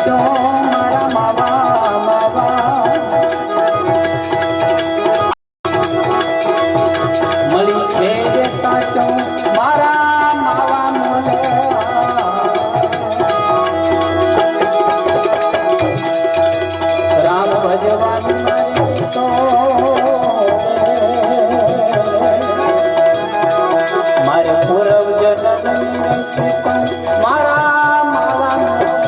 સાચો મારા માવા માવા મળી છે રે સાચો મારા માવા મોલે રામ ભજવાની મારી તો મારે પૂર્વ જન્મની રક્ષિત મારા માવા મોલે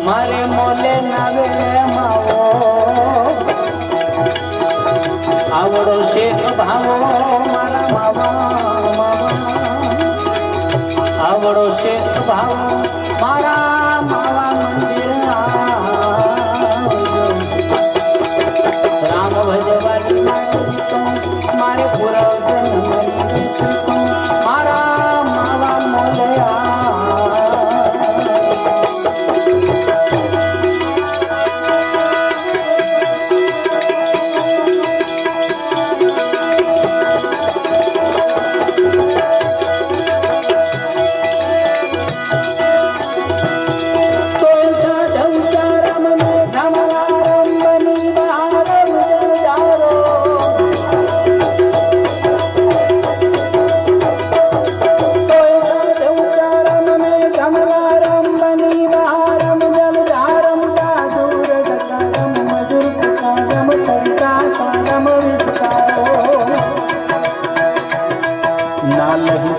મારે મોલે નાવે માવો આવડો શેખ ભાવો મારા માવા માવા આવડો શેખ ભાવો મારા માવા મંદિર રામ ભજવાની મારે પૂરવ મારા માવા મોલે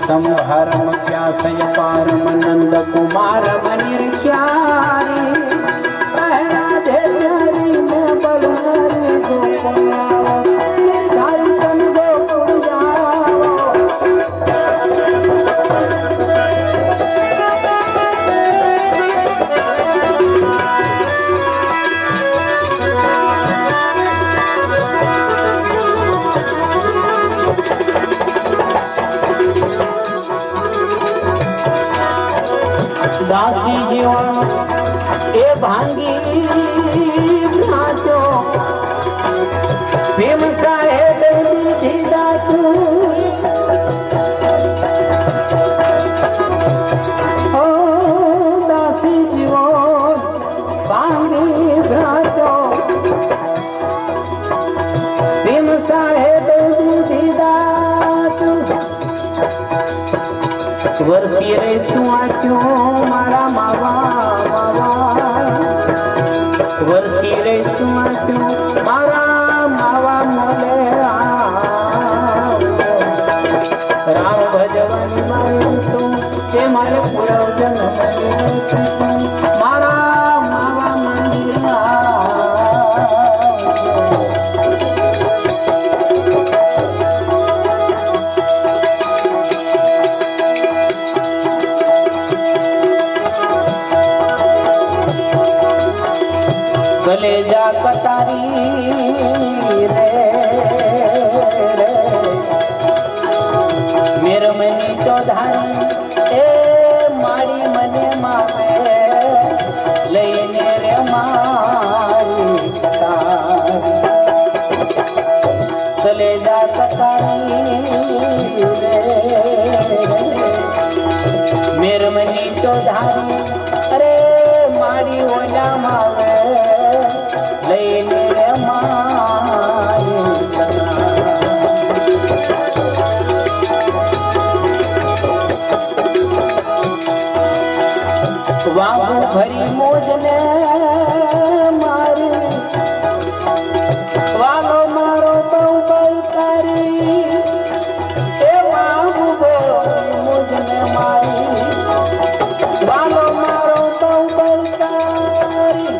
संहारम क्या सय पारम नंद कुमार मनिर्ख्यारी राधे प्यारी में बलहारी गोपाल तन गोकुल जाओ दासी जीवन ए भांगी नाचो भीम साहेब दीदी दातू ओ दासी जीवन भांगी नाचो भीम साहेब दीदी दातू वर्षी रे सुआचो मारा मावा मावा वर्षी रे सुआचो मारा मावा मोले કતારી મેરમની ચોધારી અરે મારી ઓલા માવે લઈને રે મારી વાહુ ભરી મોજને મારી વાલો મારો તો બલકારી એ વાહુ ભરી મોજને મારી વાલો મારો તો બલકારી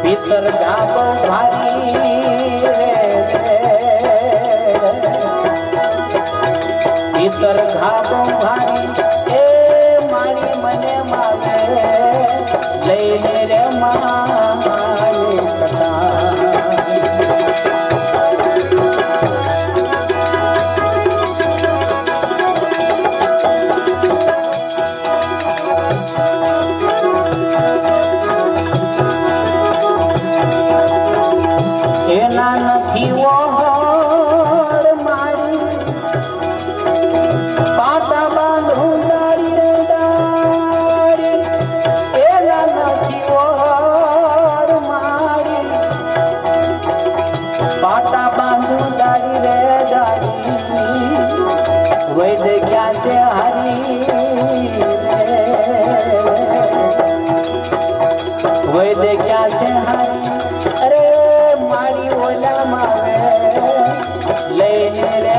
ભીતર ધાબો ભારી ભીતર ધાબો ભારી મને માવે લઈને રે મારી કથા એના નથી ઓહળ મારી પાટા બાંધું દાડી રે દાડી એના નથી ઓહળ મારી પાટા બાંધું દાડી રે દાડી વૈદ ક્યાં છે હરી વૈદ ક્યાં છે હરી અરે મારી ઓલા માવે લઈને રે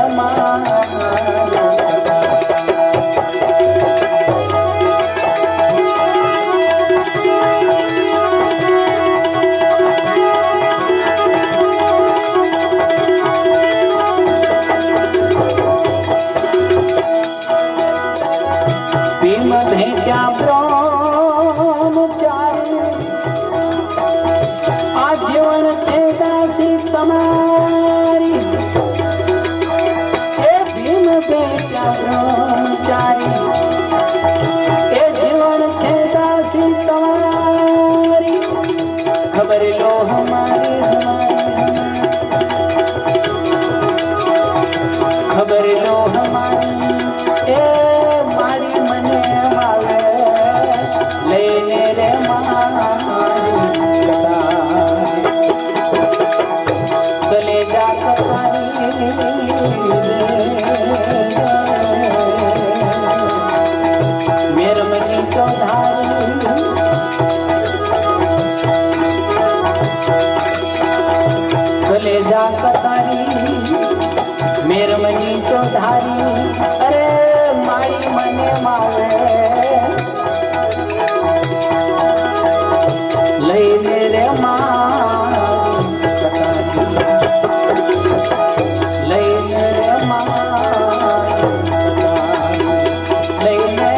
ભીમ ભેટ્યા બ્રહ્મચારી આ જીવન છે દાસી તમારી એ ભીમ ભેટ્યા બ્રહ્મચારી એ જીવન છે દાસી તમારી ખબર લો હમારી ખબર લો હમારી એ મારી મને માવે લઈને રે મારી કલેજા કતારી મેરમની ચોધારી કલેજા કતારી મેરમની ચોધારી અરે મારી મને માવે લઈને રે મારી લઈને રે મારી લઈને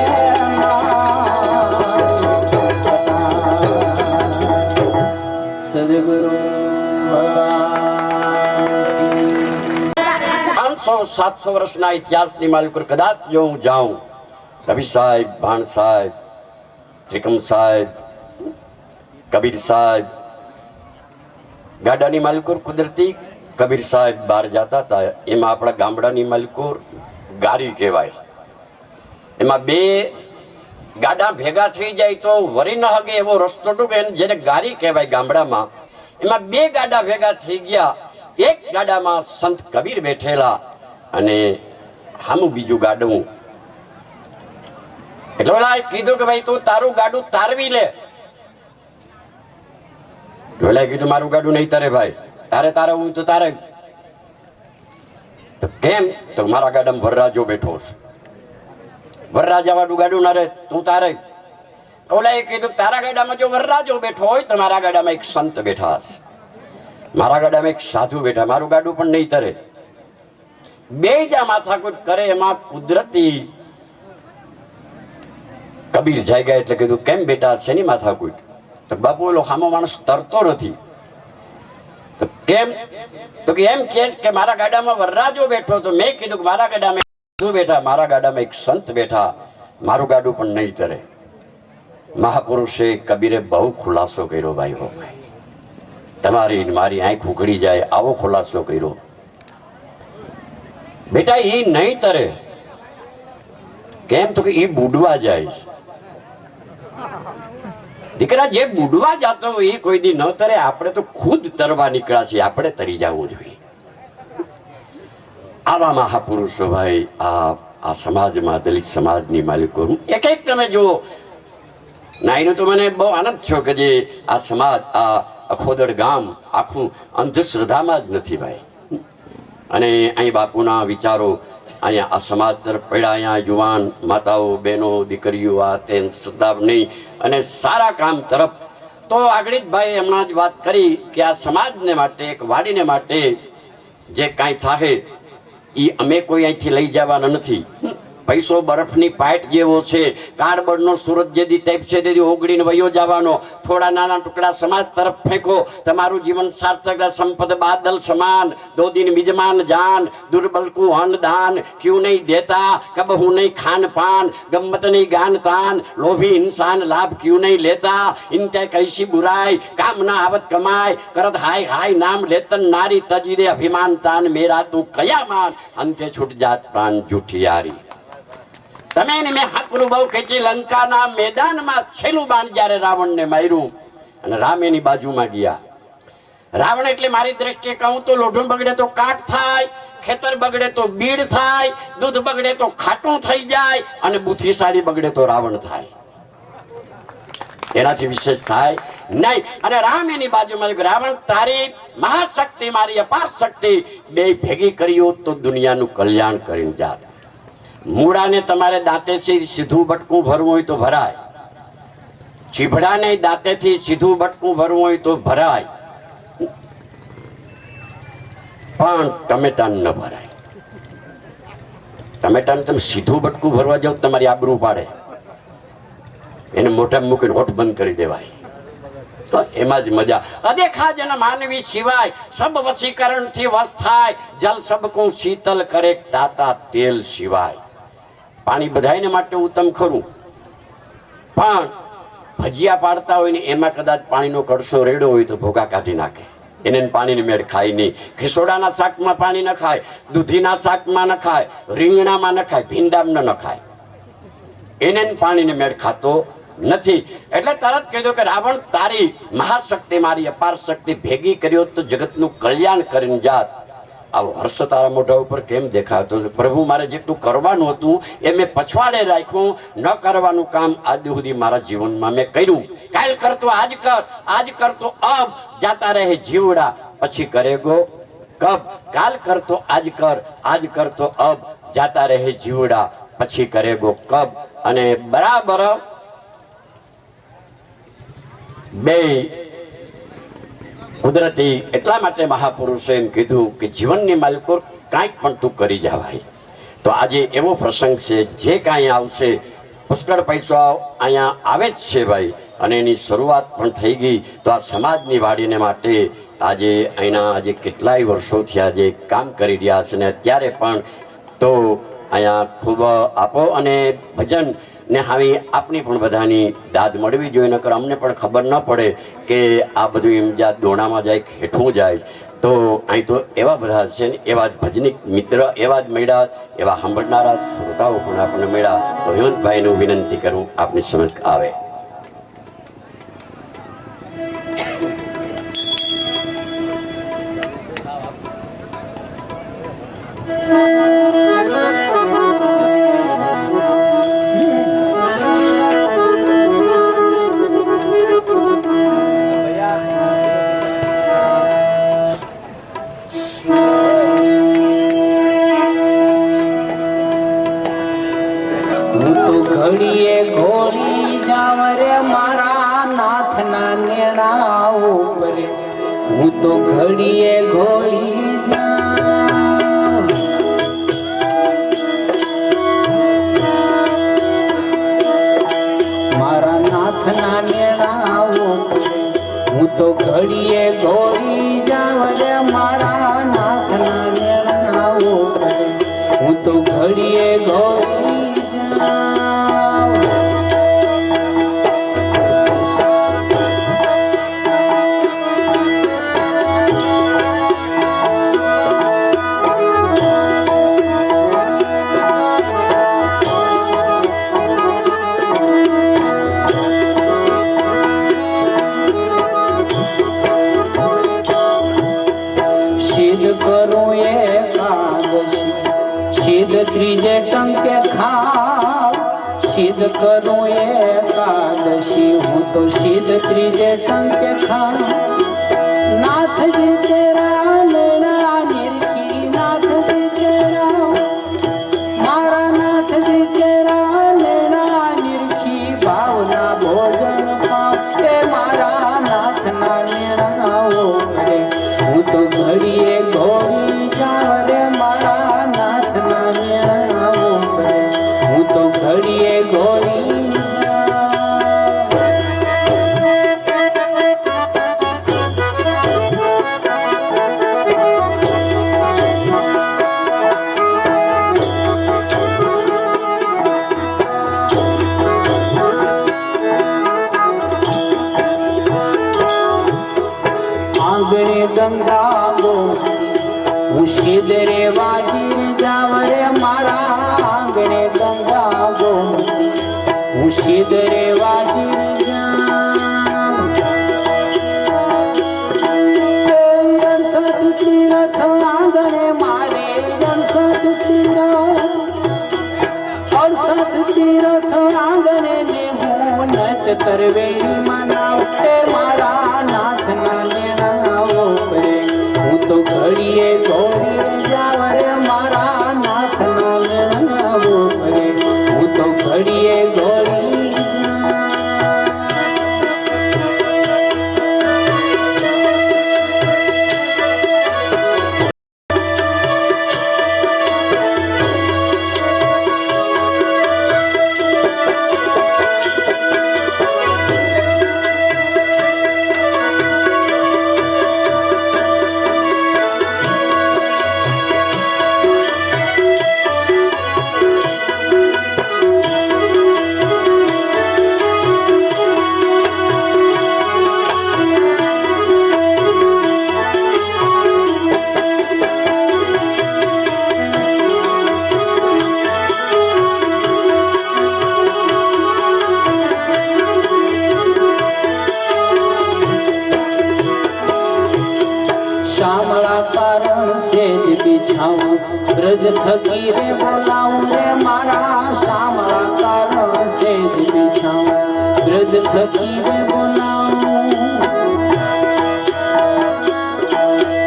સદગુરુ 500-700 વર્ષના ઇતિહાસની માલિક પર કદાચ જો હું જાઉં રવિ સાહેબ, ભાણ સાહેબ, ત્રિકમ સાહેબ, કબીર સાહેબ ગાડાની માલિકો કુદરતી કબીર સાહેબ બહાર જતા હતા એમાં આપણા ગામડાની માલિકો ગારી કહેવાય એમાં બે ગાડા ભેગા થઈ જાય તો વરી ન હગે એવો રસ્તો ટૂંકે જેને ગારી કહેવાય ગામડામાં એમાં બે ગાડા ભેગા થઈ ગયા એક ગાડામાં સંત કબીર બેઠેલા અને હામું બીજું ગાડું એટલે ઓલા કીધું કે ભાઈ તું તારું ગાડું તારવી લે ઓલા કીધું મારું ગાડું નહીં તારે ભાઈ તારે તારે હું તો તારે કેમ તો મારા ગાડામાં વરરાજો બેઠો છે વરરાજા વાળું ગાડું ના રે તું તારે ઓલા કીધું તારા ગાડામાં જો વરરાજો બેઠો હોય તો મારા ગાડામાં એક સંત બેઠા હશે મારા ગાડામાં એક સાધુ બેઠા મારું ગાડું પણ નહીં તરે બે જ્યાં માથાકૂટ કરે એમાં કુદરતી કબીર જાય ગયા એટલે કીધું કેમ બેટા શેની માથાકૂટ તો બાપુ ઓલો સામો માણસ તરતો નથી તો કેમ તો કે એમ કે મારા ગાડામાં વરરાજો બેઠો તો મેં કીધું કે મારા ગાડામાં સાધુ બેઠા મારા ગાડામાં એક સંત બેઠા મારું ગાડું પણ નહીં તરે મહાપુરુષે કબીરે બહુ ખુલાસો કર્યો ભાઈ હો તમારી મારી આંખ ઉઘડી જાય આવો ખુલાસો કર્યો બેટા એ નહીં તરે. કેમ? તો કે એ બુડવા જાય. દીકરા, જે બુડવા જતો હોય એ કોઈ દી ન તરે. આપણે તો ખુદ તરવા નીકળ્યા છીએ, આપણે તરી જવું જોઈએ. આવા મહાપુરુષો ભાઈ આ સમાજમાં, દલિત સમાજની માલિકો એક એક તમે જુઓ. નાઈનો તો મને બહુ આનંદ થયો કે જે આ સમાજ, આ અખોદડ ગામ આખું અંધશ્રદ્ધામાં જ નથી ભાઈ. અને અહીં બાપુના વિચારો અહીંયા આ સમાજ તરફ પડ્યા. અહીંયા યુવાન માતાઓ, બહેનો, દીકરીઓ આ તે શ્રદ્ધા નહીં અને સારા કામ તરફ. તો આગળ જ ભાઈ હમણાં જ વાત કરી કે આ સમાજને માટે, એક વાડીને માટે જે કાંઈ થાય એ અમે કોઈ અહીંથી લઈ જવાના નથી. પૈસો બરફની પાઇટ જેવો છે. કાર્ડબોર્ડનો સુરત જેદી ટાઈપ છે તેથી ઓગળીને વયો જવાનો. થોડા નાના ટુકડા સમાજ તરફ ફેંકો, તમારું જીવન સાર્થક. સંપદ બાદલ સમાન, દો દિન મિજમાન જાન, દુર્બલ કો અન્ન દાન, ક્યું નહીં દેતા, કબ હું નહીં ખાન પાન, ગમ્મત નહીં ગાન તાન, લોભી ઇન્સાન લાભ ક્યું નહીં લેતા, ઇનકે કૈસી બુરાઈ, કામ ના આવત કમાય, કરત હાય હાય નામ લેતન નારી, તજી દે અભિમાન તાન, મેરા તું કયા માન, અંતે છૂટ જાત પ્રાણ જૂઠી યારી. તમે ને મેં હાકરું બહુ ખેંચી. લંકાના મેદાનમાં છેલ્લું બાણ જ્યારે રાવણને માર્યું અને રામ એની બાજુમાં ગયા. રાવણ એટલે મારી દ્રષ્ટિએ કહું તો લોઢું બગડે તો કાટ થાય, ખેતર બગડે તો બીડ થાય, દૂધ બગડે તો ખાટું થઈ જાય અને બુદ્ધિશાળી બગડે તો રાવણ થાય. એનાથી વિશેષ થાય નહીં. અને રામ એની બાજુમાં, રાવણ તારી મહાશક્તિ, મારી અપાર શક્તિ બે ભેગી કરી હોત તો દુનિયાનું કલ્યાણ કરીને જાત. મૂળાને તમારે દાંતેથી સીધું બટકું ભરવું હોય તો ભરાય, ચીભડાને દાંતેથી સીધું બટકું ભરવું હોય તો ભરાય, પણ ટમેટાને ન ભરાય. ટમેટાને તમે સીધું બટકું ભરવા જાવ તમારી આબરૂ પાડે, એને મોઢામાં મૂકીને હોઠ બંધ કરી દેવાય. તો એમાં જ મજા. અદેખા જન માનવી સિવાય સબ વસીકરણ થી વસ થાય, જલ સબકું શીતલ કરે તાતા તેલ સિવાય. પાણી બધાને માટે ઉત્તમ ખરું, પણ ભજીયા પાડતા હોય ને એમાં કદાચ પાણીનો કડશો રેડો હોય તો ભોગા કાઢી નાખે. એને પાણીની મેળ ખાય નહીં. ખીસોડાના શાકમાં પાણી ન ખાય, દૂધીના શાકમાં ન ખાય, રીંગણામાં ન ખાય, ભીંડામાં ન ખાય. એને પાણીની મેળ ખાતો નથી. એટલે તરત કીધું કે રાવણ તારી મહાશક્તિ, મારી અપાર શક્તિ ભેગી કર્યો તો જગતનું કલ્યાણ કરીને જાત. આવો હર્ષ તારા મોઢા ઉપર કેમ દેખાતો? પ્રભુ, મારે જેટલું કરવાનું હતું એ મેં પછવાડે રાખ્યું. ન કરવાનું કામ આજ સુધી મારા જીવનમાં મેં કર્યું. કાલ કરતો આજ કર, આજ કરતો અબ, જાતા રહે જીવડા પછી કરેગો કબ. કાલ કરતો આજ કર, આજ કરતો અબ, જાતા રહે જીવડા પછી કરેગો કબ. અને બરાબર બે કુદરતી. એટલા માટે મહાપુરુષે એમ કીધું કે જીવનની માલિકો કાંઈક પણ તું કરી જા ભાઈ. તો આજે એવો પ્રસંગ છે, જે કાંઈ આવશે પુષ્કળ પૈસો અહીંયા આવે જ છે ભાઈ. અને એની શરૂઆત પણ થઈ ગઈ. તો આ સમાજની વાડીને માટે આજે અહીંના આજે કેટલાય વર્ષોથી આજે કામ કરી રહ્યા છે. ને અત્યારે પણ તો અહીંયા ખૂબ આપો અને ભજન ને હવે આપની પણ બધાની દાદ મળવી જોઈએ. નકર અમને પણ ખબર ન પડે કે આ બધું એમ જ્યાં દોણામાં જાય, હેઠું જાય. તો અહીં તો એવા બધા છે ને, એવા જ ભજનિક મિત્ર એવા જ મળ્યા, એવા સાંભળનારા શ્રોતાઓ પણ આપણને મળ્યા. તો હેમંતભાઈનું વિનંતી કરું આપની સમજ આવે. ઘડીએ ઘોડી જાવ રે મારા નાથના નેણા ઉપર, હું તો ઘડીએ ઘોડી જાઉં. મારા નાથના નેણા ઉપર, હું તો ઘડીએ ઘોડી જાવ રે મારા નાથના નેણા ઉપર, હું તો ઘડીએ ઘોડી કરું એકાદશી સિદ્ધ ત્રીજે ટંકે ખાવ સિદ્ધ કરું એકાદશી હું તો સિદ્ધ ત્રીજે ટંકે ખાવ નાથજી તેરા લેણા નિરખી નાથજી તેરા મારા નાથજી તેરા લેણા નિરખી ભાવના ભોજન પાપે મારા નાથના લેણાઓ કરે હું તો ઘડીએ ઘોડી જાઉં રે મારા નાથના લેણાઓ કરે હું તો ઘડીએ ઘોડી આંગણે ગંગા ગોમતી હું સિદ્ધ રે વાજી જાવ રે મારા આંગણે ગંગા ગોમતી હું સિદ્ધ રે વાજી તીરથ આંગણે મારે અડસઠ તીરથ આંગણે ને હું નત કરવેલી મનાવ તે મારા નાથના લેણાઓ કરે હું તો ઘડીએ ઘોડીએ જાવ રે મારા નાથના લેણાઓ કરે હું તો ઘડીએ ઘોડી શામળા કારણ સેજ બિછાવું બ્રજ થકી રે બોલાવું રે મારા શામળા કારણ સેજ બિછાવું બ્રજ થકી રે બોલાવું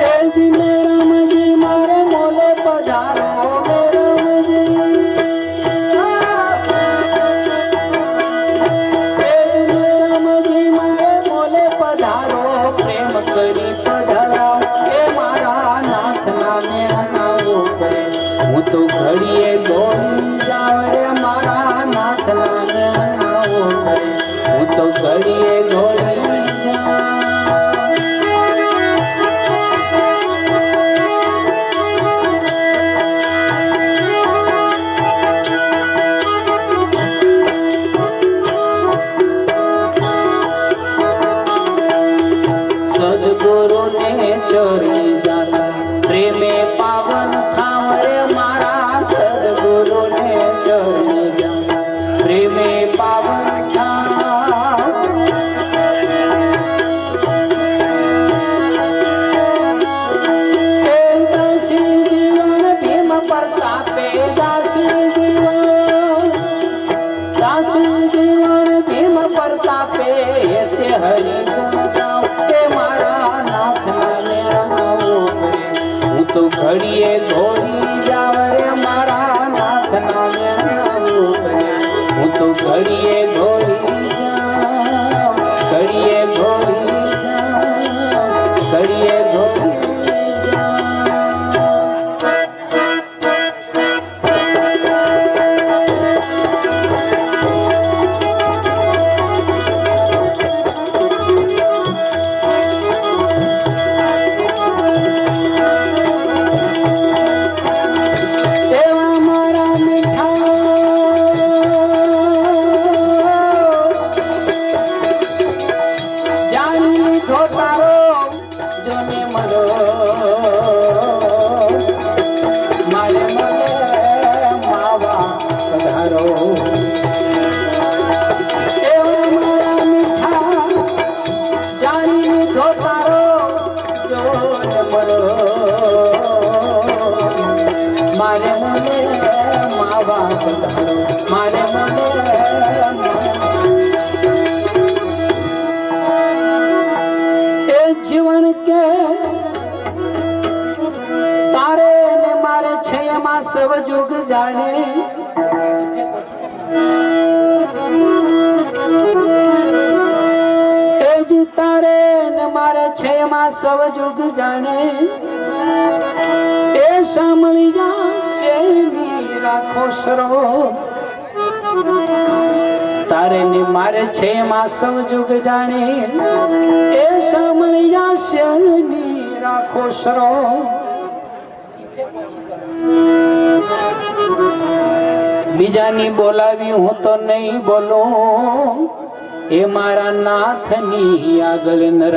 તેજી મેરમજી મારે મોલે પધારો મેરમજી તેજી મેરમજી મારે મોલે પધારો પ્રેમ કરી પધારાવ કે મારા નાથના લેણાઓ કરે હું તો ઘડીએ ઘોડી જાવ રે મારા નાથના લેણાઓ કરે હું તો ઘડીએ ઘોડી જાઉં સદગુરુ ને ચરણી જાતા પ્રેમે પાવન થાવ રે મારા સદગુરુ ને ચરણી જાતા પ્રેમે પાવન થાવ હે દાસી જીવન ભીમ પ્રતાપે દાસી જીવન ભીમ પ્રતાપે તે હરિ ગુણ ગાવ કે મારા નાથના લેણાઓ કરે હું તો ઘડીએ ઘોડી જાવ રે મારા નાથના લેણાઓ કરે હું તો ઘડીએ ઘોડી જાઉં ઘડીએ ઘોડી જાઉં ઘડીએ ઘોડી એવા મારા મીઠા પધારો મારે મને એ જીવન કે તારે ને મારે છે એમાં સર્વ જુગ જાણે એ જ તારે ને મારે છે એમાં સર્વ જુગ જાણે એ સાંભળી જા શેની રાખો સરો તારે ને મારે છે એમાં સૌ જુગ જાણે એ સાંભળી જા શેની રાખો સરો બીજાની બોલાવી હું તો નહીં બોલું એ મારા નાથની આગળ નર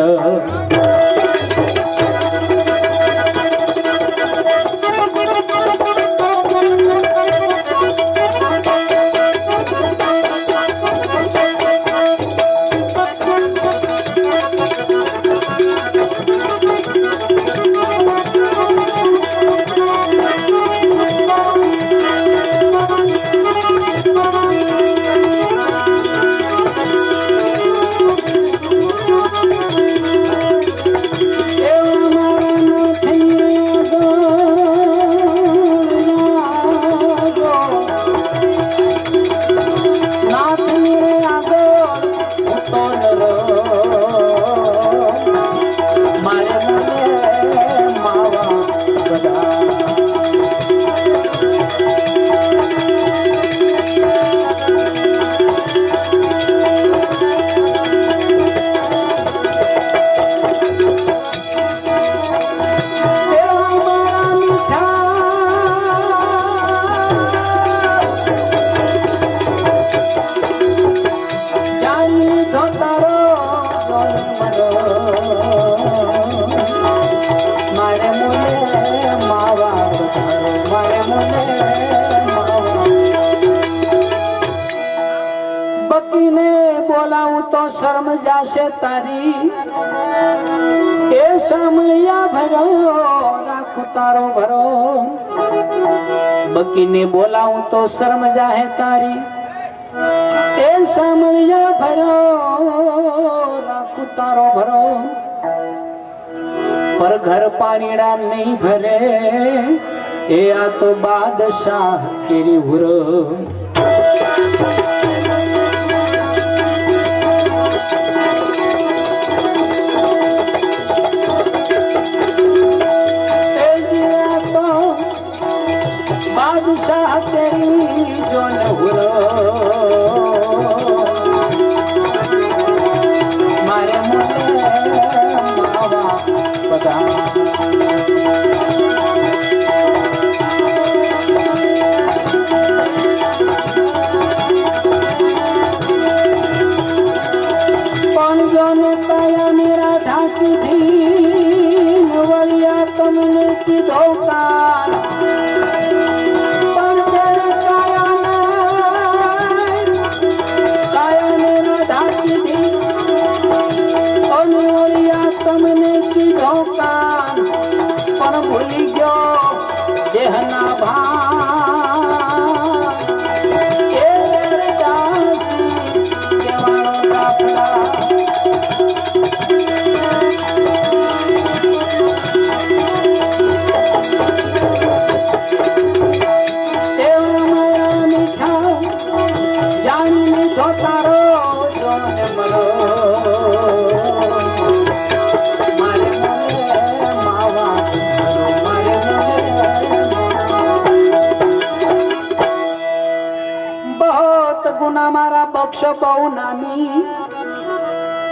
શર્મ જાશે તારી એ સામલિયા ભરો રાખું તારો ભરો બકીને બોલાવું તો શર્મ જાહે તારી એ સામલિયા ભરો રાખું તારો ભરો પર ઘર પાણીડા નહીં ભરે એ આ તો બાદશાહ કેરી હુરો बादशाह तेरी जो न हुरो मारे मोरे मावा पधा पण जो ने पाया मेरा ढाकी थी वलिया तुमने की धोखा પણ ભૂલી ગયો દેહના ભાન એ કેવાળો દાખલા મારા મીઠા જાણી લીધો તારો જોને મળો ગુના મારા બક્ષ બહુ નામી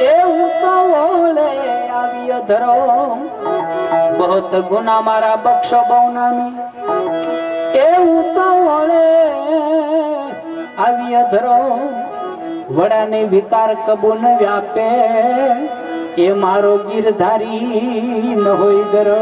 એ હું તો ઓલે આવી ધરો બહુત ગુના મારા બક્ષ બહુ નામી એ હું તો ઓલે આવી ધરો વડાને વિકાર કબૂ ન વ્યાપે એ મારો ગીરધારી ન હોય ગરો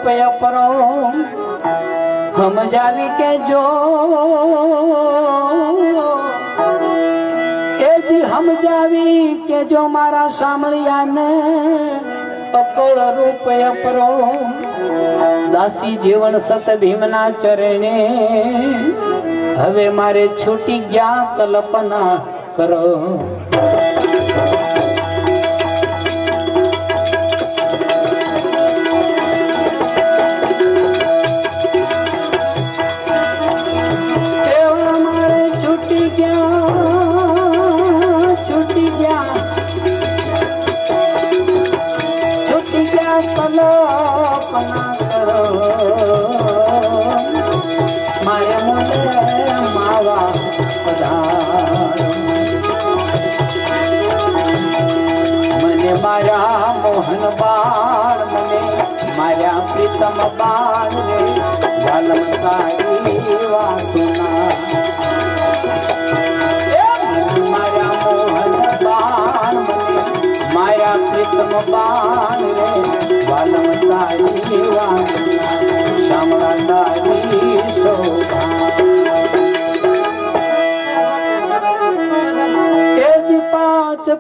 રૂપિયા પરો સમજાવી કે જો એજી સમજાવી કે જો મારા સાંભળ્યાને અકળ રૂપિયા પરો દાસી જીવન સત ભીમના ચરણે હવે મારે છૂટી ગયા કલ્પના કરો મારા મોહન બાળ મને મારા પ્રીતમ બાળ રે વાલમ તારી વાતના મારા મોહન બાળ મને મારા પ્રીતમ બાળ રે વાલમ તારી વાતના શામળા તારી શોભા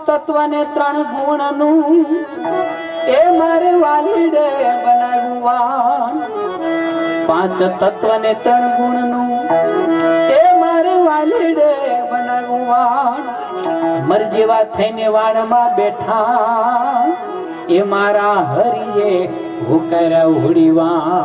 તત્વ ને 3 ગુણનું એ મારે વાલીડે બનાવ્યું 5 તત્વ ને 3 ગુણનું એ મારે વાલીડે બનાવ્યું મરજીવા થઈને વાણમાં બેઠા એ મારા હરિએ હુકરા ઉડીવા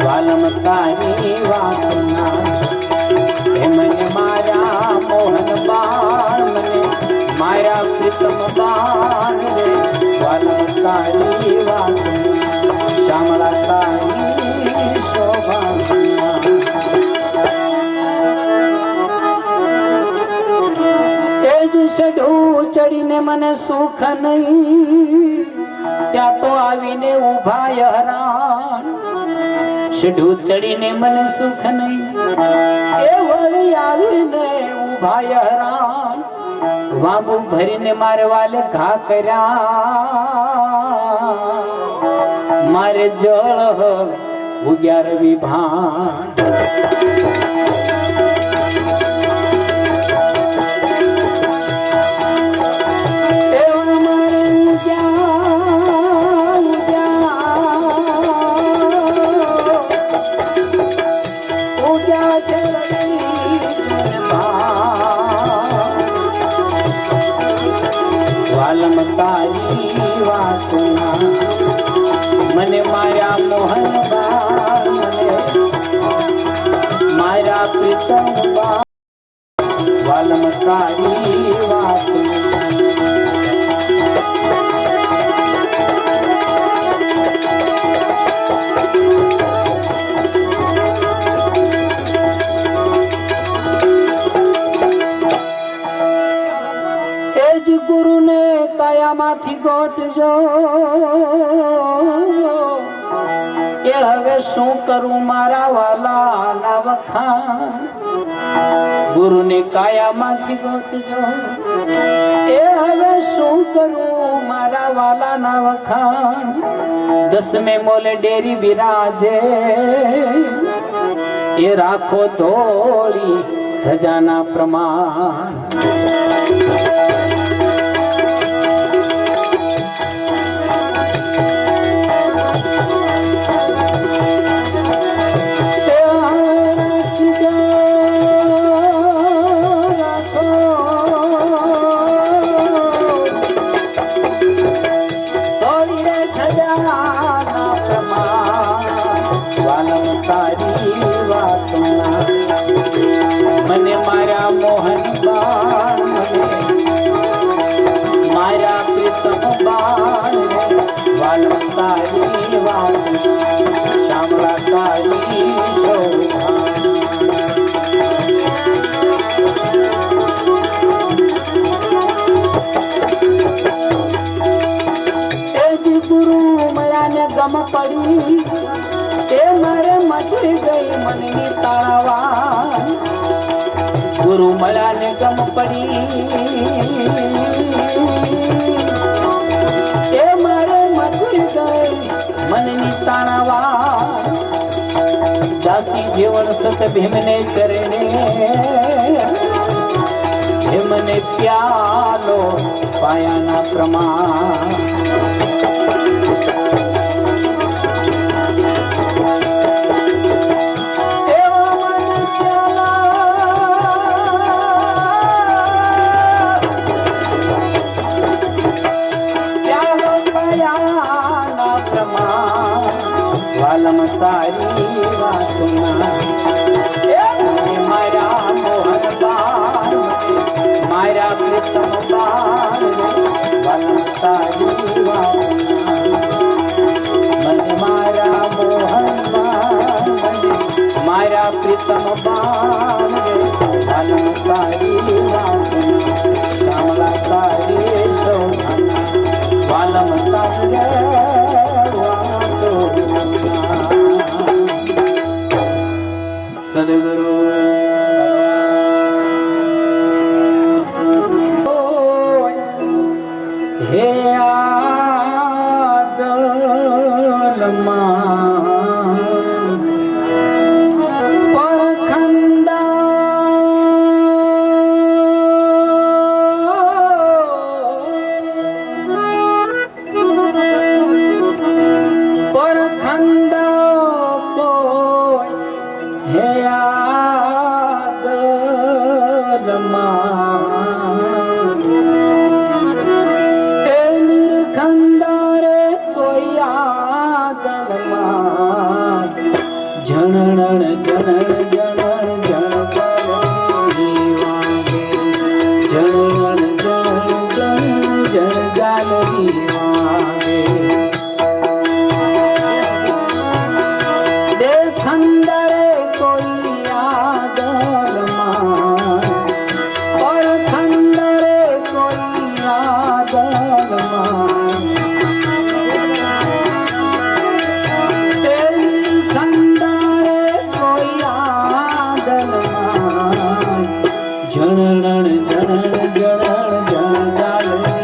વાલમ તારી વાતના હે મને મારા મોહન બાળ મને મારા પ્રીતમ બાળ રે વાલમ તારી વાતના શામળા તારી શોભા એ જ સડું ચડીને મને સુખ નહીં ત્યાં તો આવીને ઉભા હેરાન સીધું ચડીને મને સુખ નહીં એ વળી આવીને ઉભા હેરાન વાંબુ ભરીને મારે વાલે ઘા કર્યા મારે જળ ઉગ્યા રવિ ભાન વાલમ તારી વાતના મને મારા મોહન બાળ મને મારા પ્રીતમ બાળ વાલમ તારી વાતના ગુરુને કાયામાંથી ગોતજો એ હવે શું કરું મારા વાલાના વખાણ ગુરુને કાયામાંથી ગોતજો એ હવે શું કરું મારા વાલાના વખાણ 10મે મોલે ડેરી બિરાજે એ રાખો ધોળી ધજાના પ્રમાણ વાલમ તારી વાતના પડી એ મારે મચી ગઈ મનની તાળાવા ગુરુ મળ્યા ને ગમ પડી એ મારે મચી ગઈ મનની તાળાવા દાસી જીવન સત ભીમને ચરણે ભીમને પ્યાલો પાયાના પ્રમાણ તારી વાતના મારા મોહન બાર મારા પ્રીતમ બાર તારી વાતના મને મારા મોહન બાર મારા પ્રીતમ બાર તારી વાતના શ્યામલા તારી શોભના વાલમ તારી સદગુરુ હે આદલમાં પરખંડા હે આદલમાં એ નિર્ખંડારે કોઈ આદલમાં જણણ જણણ જણણ જણ જણ જણ ગાલવી વાગે ખંડરે કોઈ આદલમાં પર ખંડરે કોઈ આદલમાં ખંડરે કોઈ આદલમાં જણણ જણણ જણ જણ જાલવી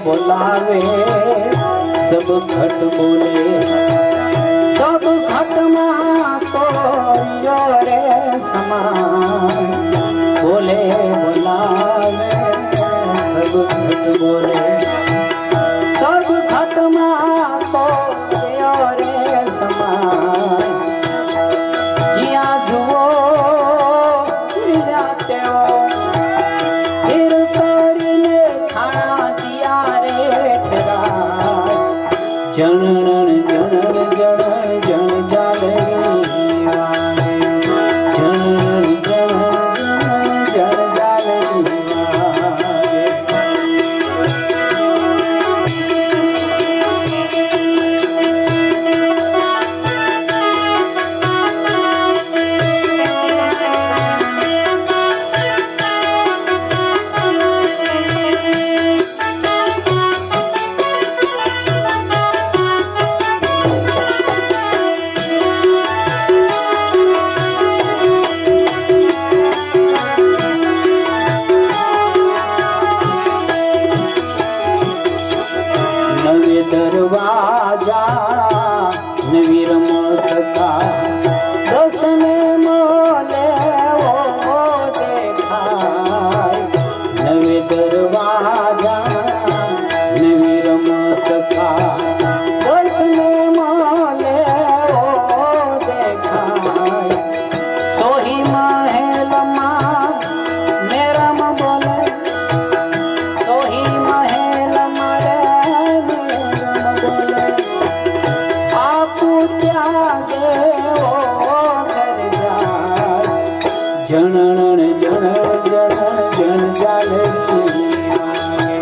बोलावे सब घट बोले सब घट तो रे समान बोले बोलावे सब घट बोले सब घट तो रे समान जिया जुओ जाते हो फिर કરીને ખાણા દિયા રે ઠેરા જણણ જણણ જણ જણ જાલવી વાગે જણણ જણ જણ જાલવી દરવાજા નવી રમત કા દસને મોલે ઓ દેખાય નવે દરવાજા નવી રમત કા દસને મોલે ઓ દેખાય સોહી મહેલમાં મેરમ બોલે સોહી મહેલ મારે જણણ જણ જણ જણ જાલવી વાગે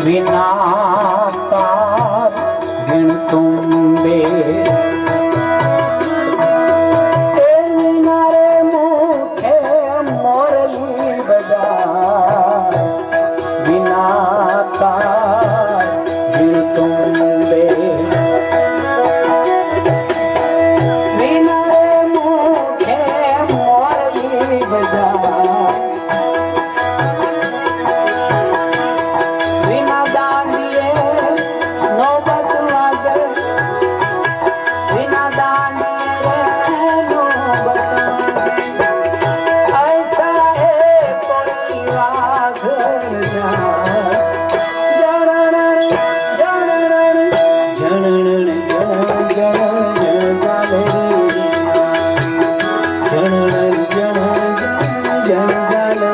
વિનાકાર વિણ તુંબે વિના રે મુખે મોરલી બજાય વિનાકાર વિણ તુંબે વિના રે મુખે મોરલી બજાય વિના દાંડીએ નોબત વાગે વિના દાંડીએ નોબત ऐसा है कोई वाघर जाए जनरण जनरण जनरण जनरण जाले जनरण जनरण जाले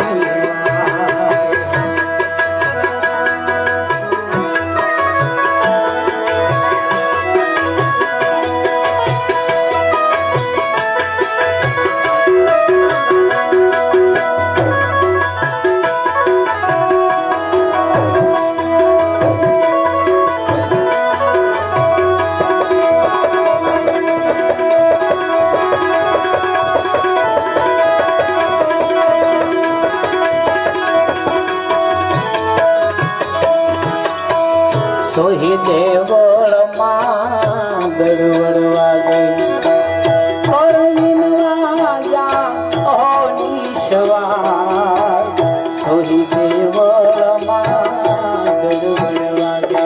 સોહી દેવળમાં ગરવડ વાગે કરવીનવા જા ઓહો નિશવાર સોહી દેવળમાં ગરવડ વાગે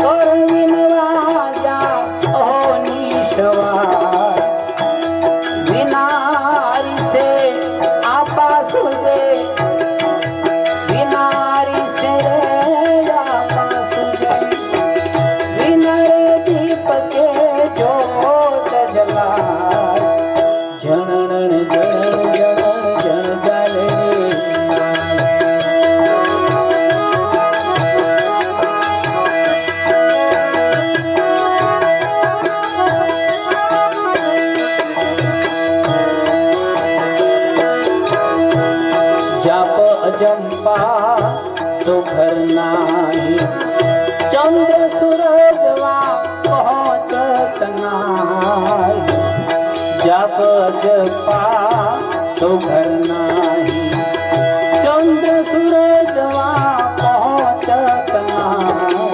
કરવીનવા જા ઓહો નિશવાર વિનારી સે આપા સુજે વિનારી સે जनन जन जन जन जाले जप अजंपा सुघर नाही चंद्र सूरजवा पहुंचत नाही जप जपा सुघर नाही चंद्र सूरजवा पहुंचत नाही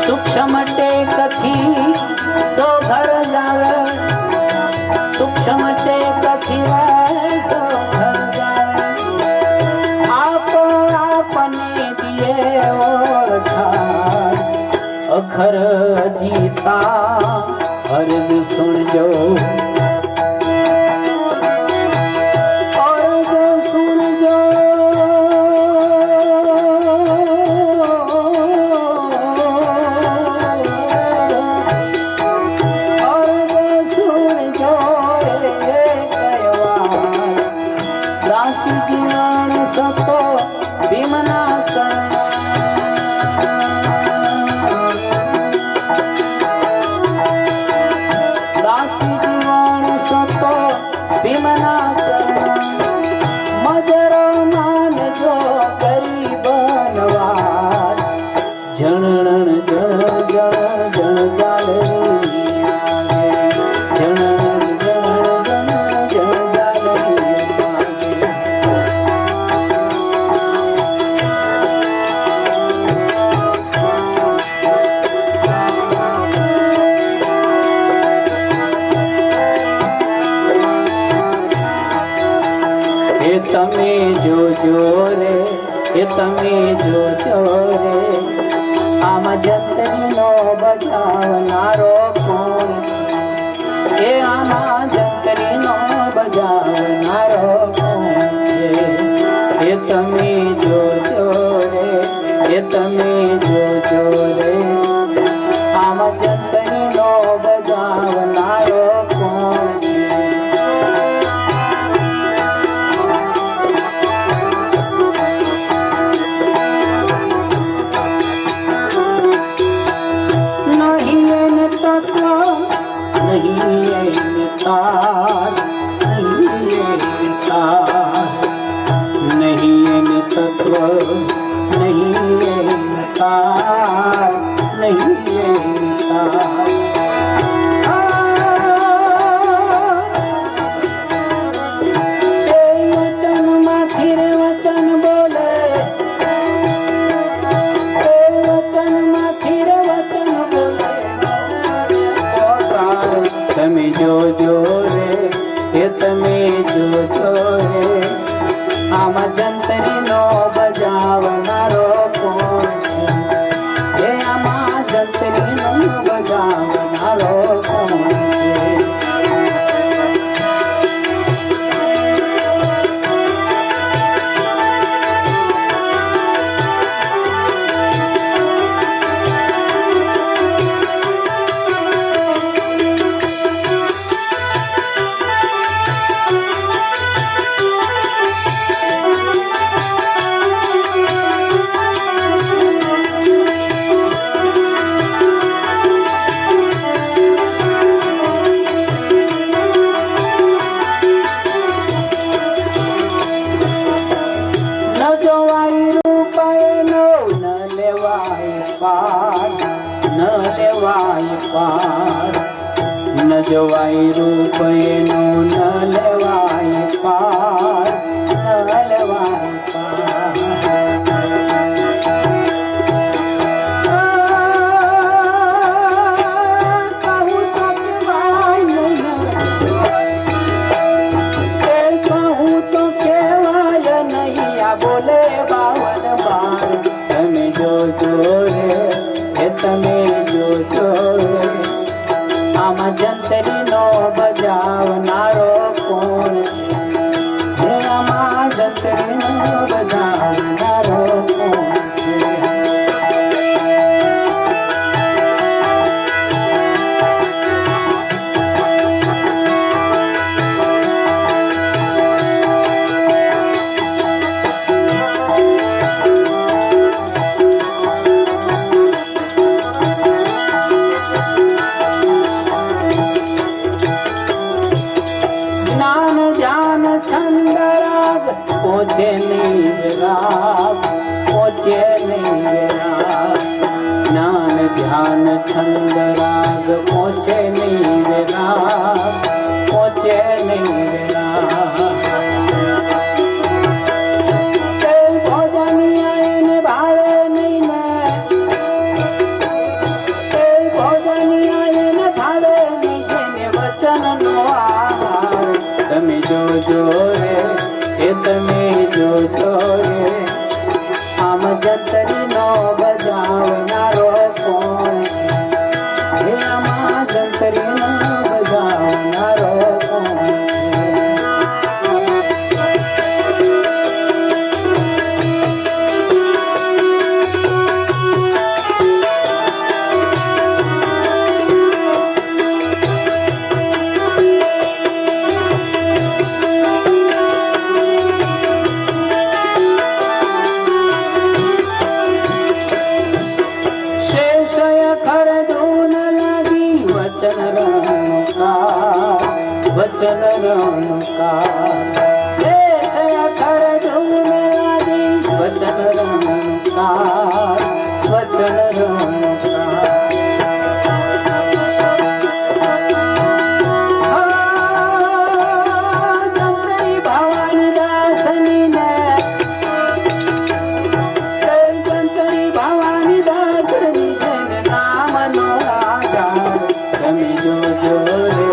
सूक्ष्म टेकथी सो घर जावे सूक्ष्म टेकथी सो घर जावे आप आपने दिए ओळखाय अखर जीता अर्ज सुनजो अर्ज सुनजो अर्ज सुनजो रे कयवा दासी जीवन सतो भीमना करणा भीमना मजर मानजो गरीबनवार जनन जन जन जन जाले जनन जन जन जन जाले તમે જોજો રે એ તમે જોજો રે આમાં જંતરીનો બજાવનારો કોણ છે એ આમાં જંતરીનો બજાવનારો કોણ છે એ તમે જોજો રે એ તમે જોજો રે આમાં જંતરીનો બજાવનારો કોણ છે नहीं तत्व नहीं रहता, नहीं रहता। वचन माथी रे वचन बोले, वचन माथी रे वचन बोले। તમે જોજો રે, એ તમે જોજો રે, આમાં જંતરી નો બજાવનારો કોણ છે? એ આમાં જંતરી નો બજાવનારો કોણ છે? ન જોવાય રૂપ એનું, ન લેવાય પાર, ન લેવાય પાર। કહું તો કહેવાય નહીં, કહું તો કહેવાય નહીં, આ બોલે 52 બાર। તમે જોજો રે, એ તમે જોજો રે, આમાં જંતરી નો બજાવનારો કોણ છે? આમાં જંતરી નો બજાવનારો કોણ છે? पहुँचे नहीं राग, पहुँचे नहीं राग, ज्ञान ध्यान छंद राग, पहुँचे नहीं राग, पहुँचे नहीं राग। भोजन आयन भाड़े नहीं न, भोजन आयन भाड़े नहीं जेने वचन नो आहार। તમે જોજો રે, એ તમે જોજો રે, આમ જંતરી નો બજાવનારો કોણ છે? એ આમાં જંતરી નો બજાવનારો કોણ છે? वचन रणकार शेष अखर धूम आदि, वचन रणकार, वचन रणकार। जंतरी भवानी दासनी ने, जंतरी भवानी दासनी जन नाम नो आधार। તમે જોજો રે,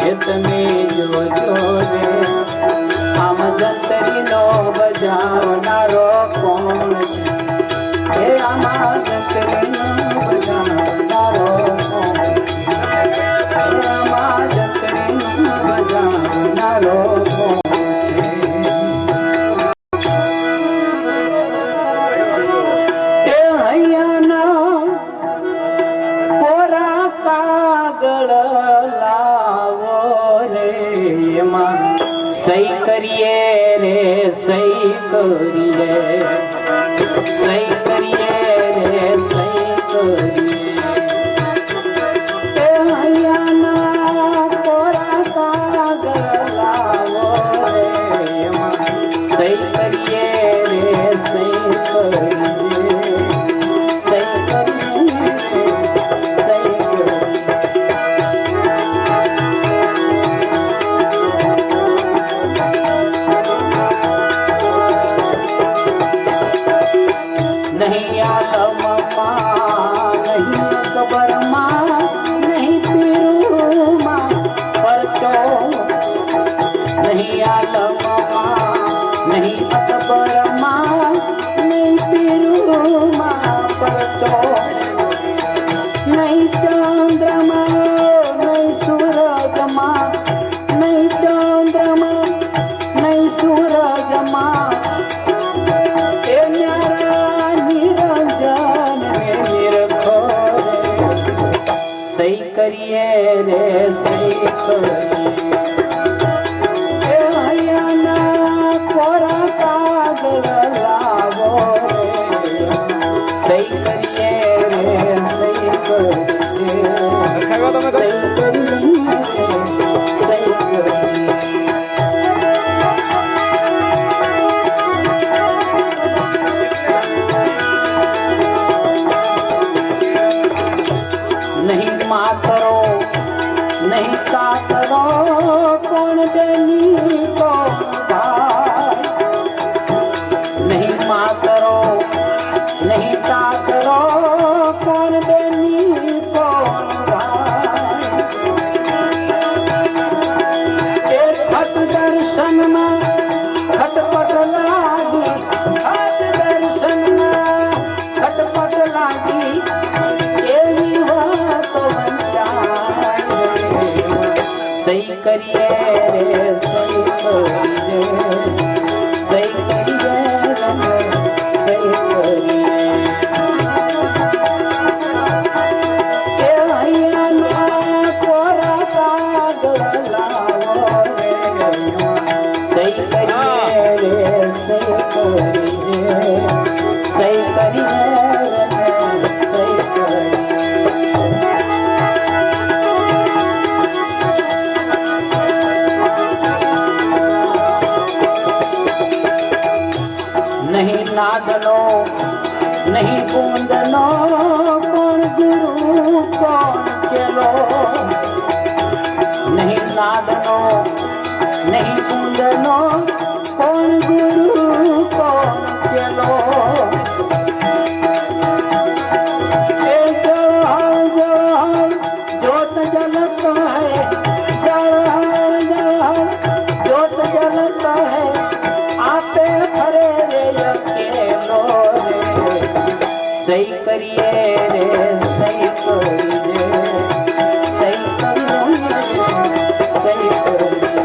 એ તમે જોજો રે, આમ જંતરી નો બજાવનારો કોણ છે? એ આમાં જંતરી નો બજાવનારો કોણ છે? એ આમાં જંતરી નો બજાવનારો કોણ છે? એ હૈયાના કોરા કાગળ લાવો રે, એમાં સહી કરીએ રે, સહી કરીએ, સહી કરીએ રે, સહી કરીએ। એ હૈયાના કોરા કાગળ લાવો રે, એમાં સહી કરીએ રે, સહી આલમમાં નહીં અકબરમાં નહીં પીરુમાં પરચો નહીં આલમમાં નહીં અકબરમાં નહીં પીરુમાં પરચો નહીં ચંદ્રમાં નહીં સૂરજમાં નહીં ચંદ્રમાં નહીં સૂરજમાં એ ન્યારા નિરંજન નિરખો સહી કરીએ રે સહી કરીએ એ હૈયાના કોરા કાગળ લાવો રે સહી કરીએ રે સહી કરીએ સહી કરીએ સહી કરીએ नहीं मातरो नहीं कातरो कौन देनी को भाई नहीं मातरो नहीं कातरो कौन देनी को भाई एक खट दर्शन में खटपट लागी खट दर्शन में खटपट लागी एवी बात वंचाए सही करिए रे सही करिए सही करिए रे सही करिए ए हैयाना कोरा कागळ लावो रे सही करिए रे सही करिए सही करिए रे सही करिए नहीं नादनो नहीं बूंदनो कौन गुरु कौन चलो नहीं नादनो नहीं बूंदनो कौन गुरु कौन चलो ए जल जोत जलता है जल जोत जलता है आपे खरे रे अकेलो रे सही करिए रे सही करिए सही करिए सही करिए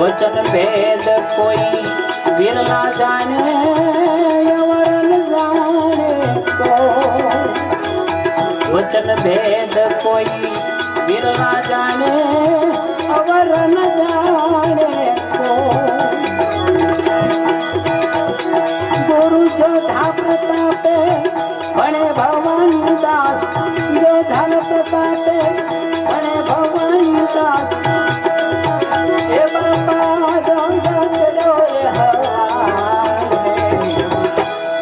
वचन भेद कोई विरला जाने अवरन जाने को वचन भेद कोई विरला जाने अवरन जाने को गुरु जोधा प्रतापे बने भवानी दास जोधा प्रतापे बने भवानी दास हे बाबा जोधा चलो रे हवाई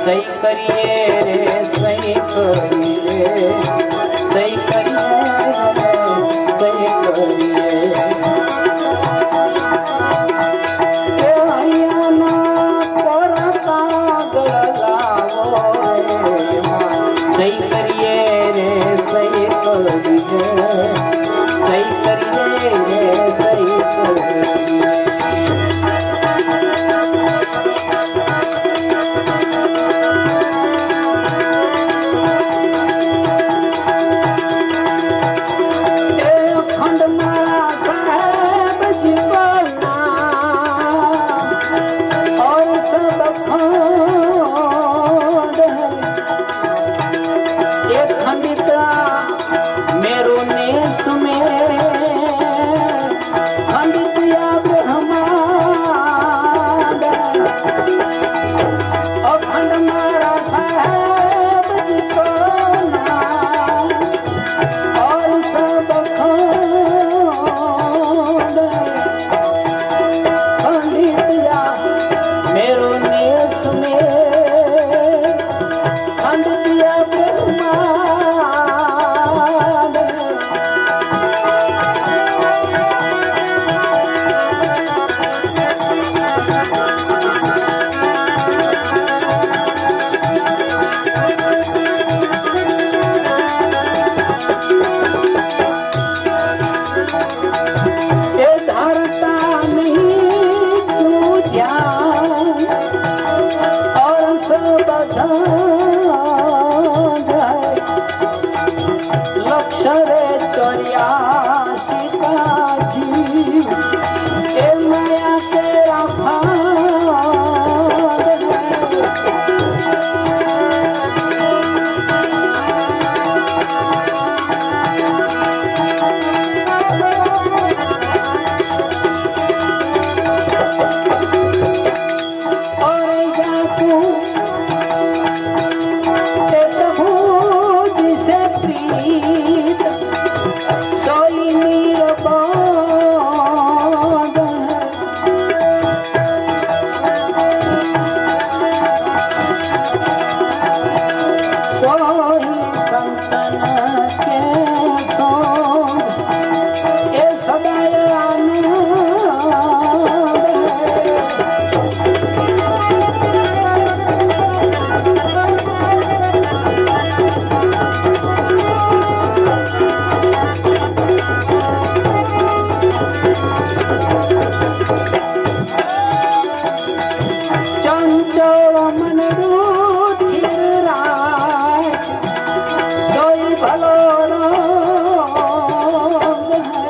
सही करिए रे सही करिए सही करिए रे सही करिए ए हैयाना कोरा कागळ लावो रे सही करिए रे सही करिए सही करिए रे सही करिए लक्ष रे 84 का जीव ए माया के राखाल है। और जा तू ते प्रभु जिसे प्रीत सोई निरबाद है। सोई संतन के सोंग ए सदाय आनंद है। चंचल मन रूठिर राय सोई भलो रंग है।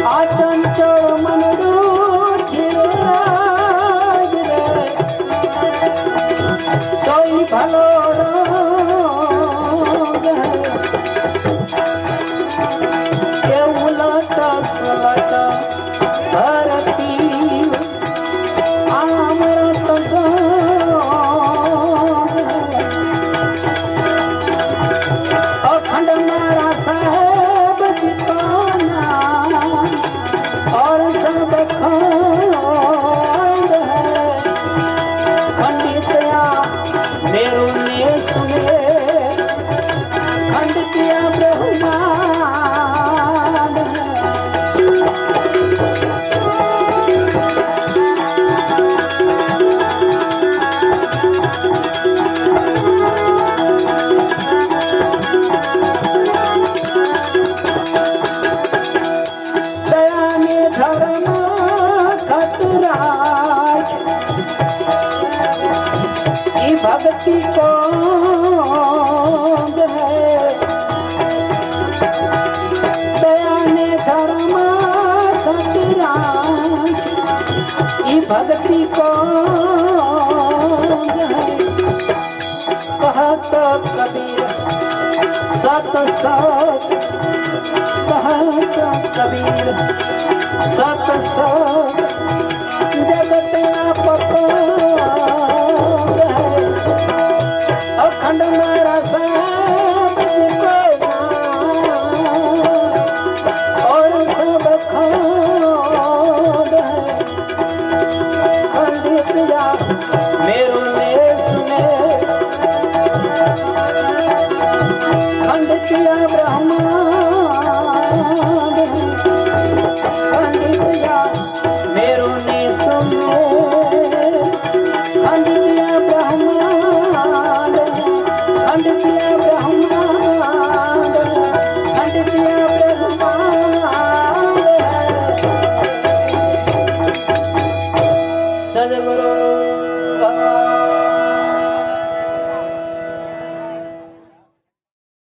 आ चंचल मन रूठिर राय रे सोई भलो रंग है। के उलट सुलट धरती अमृत गंग है। अखंड मारा साहेब जिताना और सब खंड है। खंडितया मेरो ने सुने खंडितया ब्रह्मांड है। दया ने धर्म खतराज ई भक्ति को है। दया ने धर्म खतराज ई भक्ति को है। कहत कबीर सत सत कहत कबीर सत सत जगत आप है। अखंड मारा सब को और सब खंड है। खंडित जा मेरो ने सुने खंडितिया ब्रह्मांड है। खंडितिया मेरो ने सुने खंडितिया ब्रह्मांड है। खंडितिया ब्रह्मांड